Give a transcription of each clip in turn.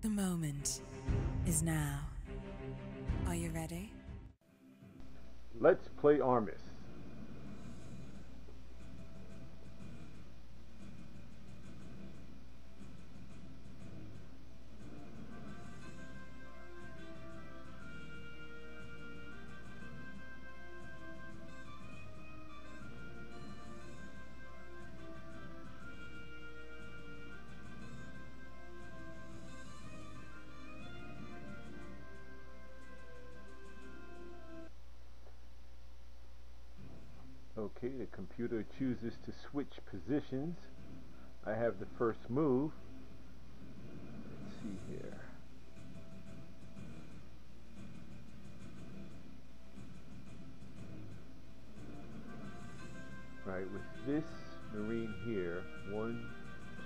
The moment is now. Are you ready? Let's play Armis. Okay, the computer chooses to switch positions. I have the first move. Let's see here. Right, with this Marine here, 1,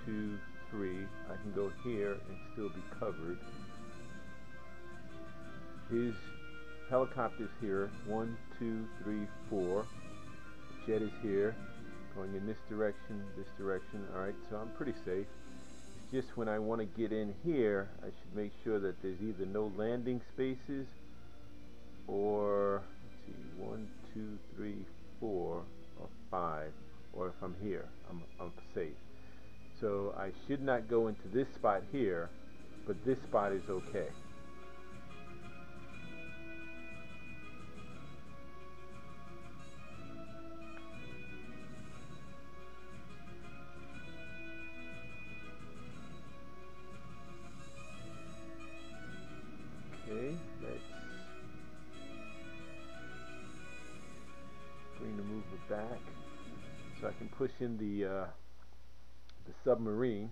2, 3, I can go here and still be covered. His helicopter's here, 1, 2, 3, 4. Jet is here, going in this direction. Alright, so I'm pretty safe. It's just when I want to get in here, I should make sure that there's either no landing spaces or, let's see, 1, 2, 3, 4, or 5, or if I'm here, I'm safe. So I should not go into this spot here, but this spot is okay. Okay, let's bring the mover back so I can push in the submarine.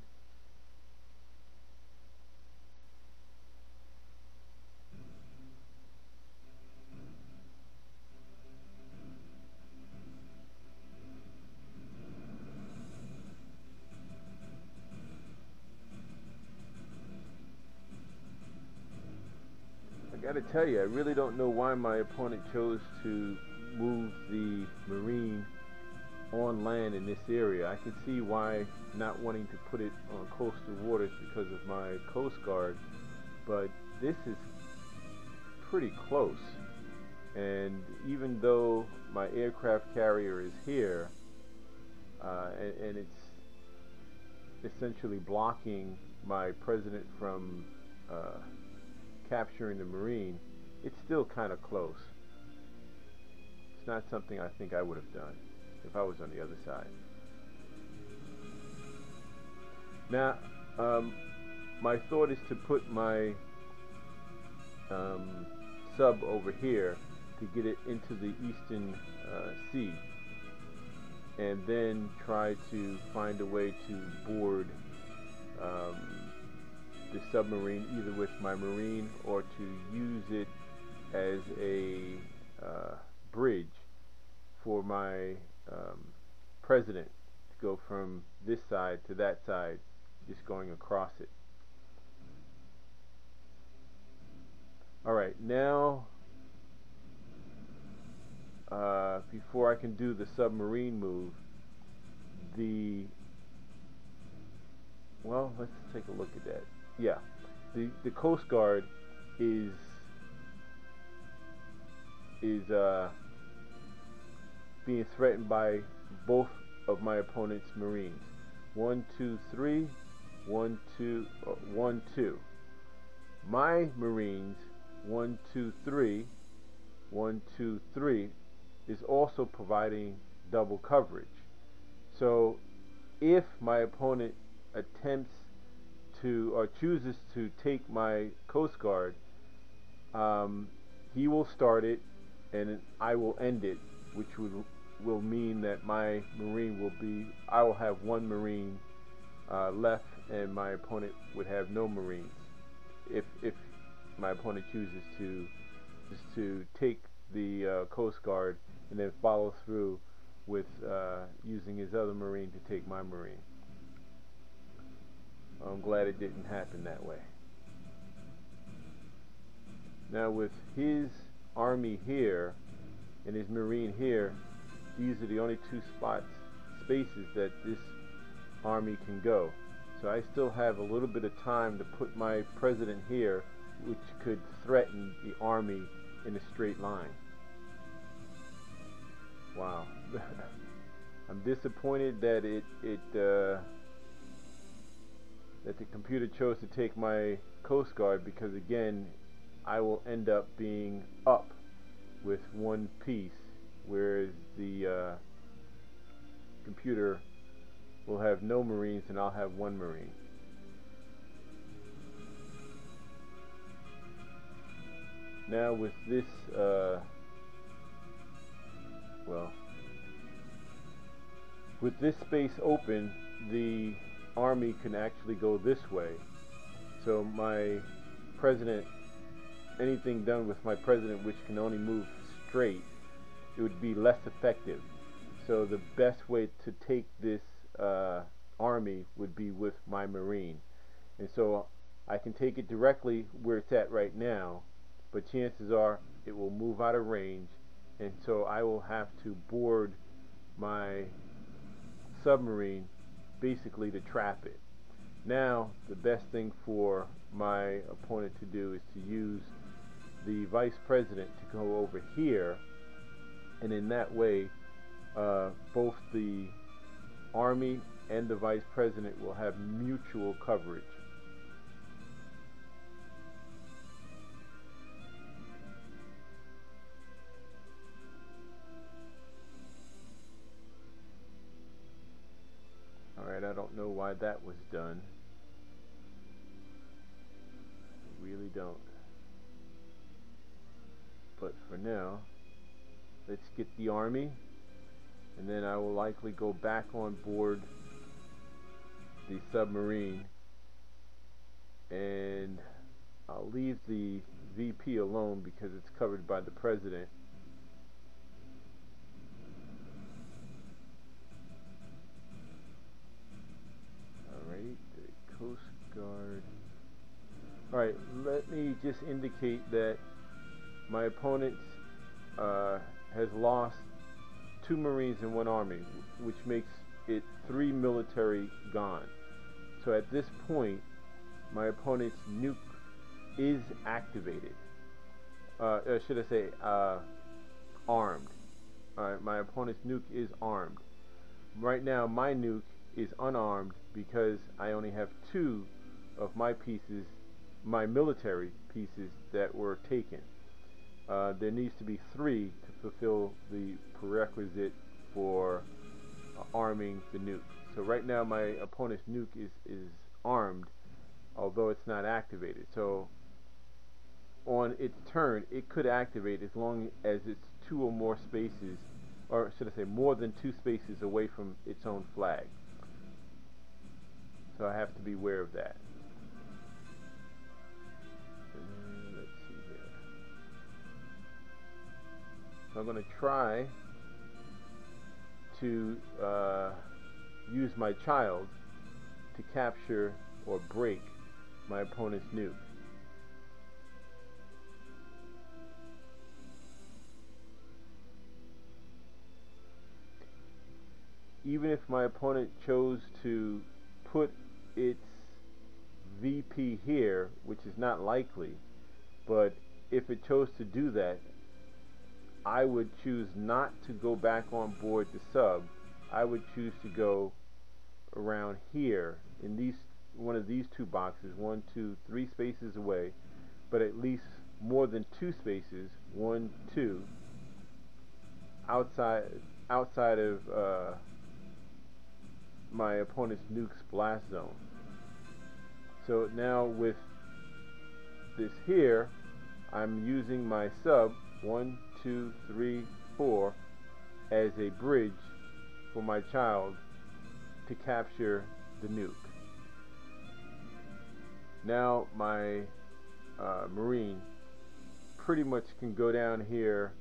I gotta tell you, I really don't know why my opponent chose to move the Marine on land in this area. I can see why not wanting to put it on coastal waters because of my Coast Guard, but this is pretty close. And even though my aircraft carrier is here, and it's essentially blocking my president from capturing the Marine, it's still kind of close. It's not something I think I would have done if I was on the other side. Now, my thought is to put my sub over here to get it into the Eastern Sea, and then try to find a way to board the submarine either with my Marine or to use it as a bridge for my president to go from this side to that side, just going across it. Alright, now before I can do the submarine move, well, let's take a look at that. Yeah, the Coast Guard is being threatened by both of my opponent's Marines. 1, 2, 3, 1, 2, 1, 2. My Marines, 1, 2, 3, 1, 2, 3, is also providing double coverage. So if my opponent attempts to, or chooses to take my Coast Guard, he will start it and I will end it, which will mean that my Marine will be, I will have one Marine left and my opponent would have no Marines if my opponent chooses to take the Coast Guard and then follow through with using his other Marine to take my Marine. I'm glad it didn't happen that way. Now with his Army here and his Marine here, these are the only two spaces that this Army can go. So I still have a little bit of time to put my president here, which could threaten the Army in a straight line. Wow. I'm disappointed that that the computer chose to take my Coast Guard, because again I will end up being up with one piece, whereas the computer will have no Marines and I'll have one Marine. Now with this with this space open, the Army can actually go this way. So my president, anything done with my president which can only move straight, it would be less effective. So the best way to take this Army would be with my Marine. And so I can take it directly where it's at right now, but chances are it will move out of range, and so I will have to board my submarine basically to trap it. Now the best thing for my opponent to do is to use the vice president to go over here, and in that way both the Army and the vice president will have mutual coverage. Alright, I don't know why that was done. I really don't. But for now, let's get the Army, and then I will likely go back on board the submarine, and I'll leave the VP alone because it's covered by the president. Alright, the Coast Guard. Alright, let me just indicate that my opponent has lost 2 Marines and 1 Army, which makes it 3 military gone. So at this point, my opponent's nuke is activated. Should I say armed. Alright, my opponent's nuke is armed. Right now, my nuke is unarmed because I only have 2 of my pieces, my military pieces, that were taken. There needs to be 3 to fulfill the prerequisite for arming the nuke. So right now my opponent's nuke is armed, although it's not activated. So on its turn it could activate as long as it's 2 or more spaces, or should I say more than 2 spaces away from its own flag. So I have to be aware of that. Let's see here. So I'm going to try to use my child to capture or break my opponent's nuke. Even if my opponent chose to put its VP here, which is not likely, but if it chose to do that, I would choose not to go back on board the sub. I would choose to go around here in one of these 2 boxes, 1, 2, 3 spaces away, but at least more than 2 spaces, 1, 2, outside of my opponent's nuke's blast zone. So now with this here, I'm using my sub 1, 2, 3, 4 as a bridge for my child to capture the nuke. Now my Marine pretty much can go down here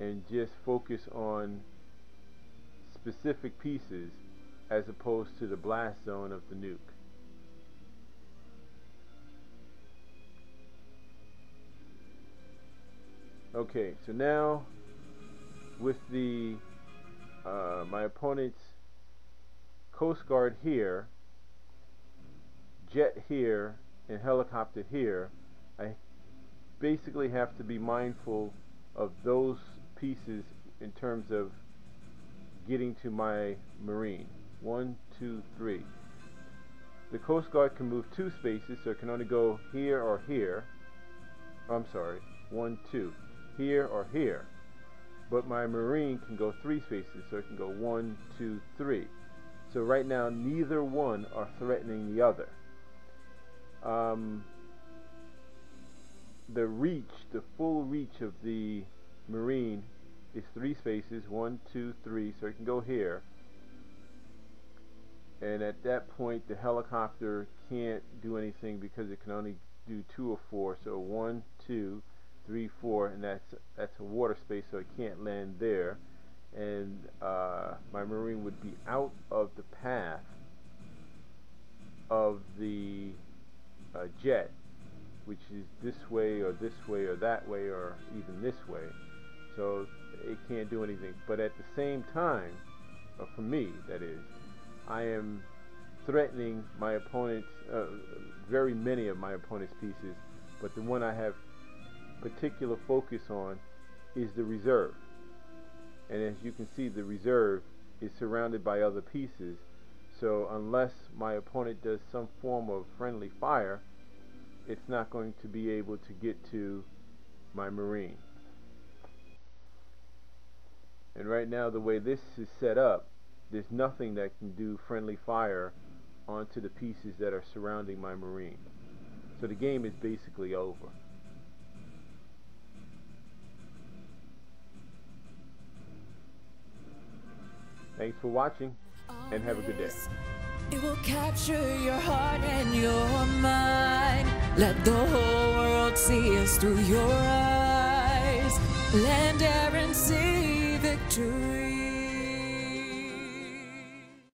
and just focus on specific pieces as opposed to the blast zone of the nuke. Okay, so now with the my opponent's Coast Guard here, jet here and helicopter here, I basically have to be mindful of those pieces in terms of getting to my Marine. 1, 2, 3. The Coast Guard can move 2 spaces, so it can only go here or here. I'm sorry, 1, 2. Here or here. But my Marine can go 3 spaces, so it can go 1, 2, 3. So right now, neither one are threatening the other. The reach, the full reach of the Marine is 3 spaces, 1, 2, 3, so it can go here. And at that point, the helicopter can't do anything because it can only do 2 or 4. So 1, 2, 3, 4, and that's a water space, so it can't land there. And my Marine would be out of the path of the jet, which is this way or that way or even this way. So it can't do anything. But at the same time, or for me that is, I am threatening my opponent's, very many of my opponent's pieces, but the one I have particular focus on is the reserve. And as you can see, the reserve is surrounded by other pieces, so unless my opponent does some form of friendly fire, it's not going to be able to get to my Marine. And right now, the way this is set up, there's nothing that can do friendly fire onto the pieces that are surrounding my Marine. So the game is basically over. Thanks for watching, and have a good day. It will capture your heart and your mind. Let the whole world see us through your eyes. Land, air, and sea, victory.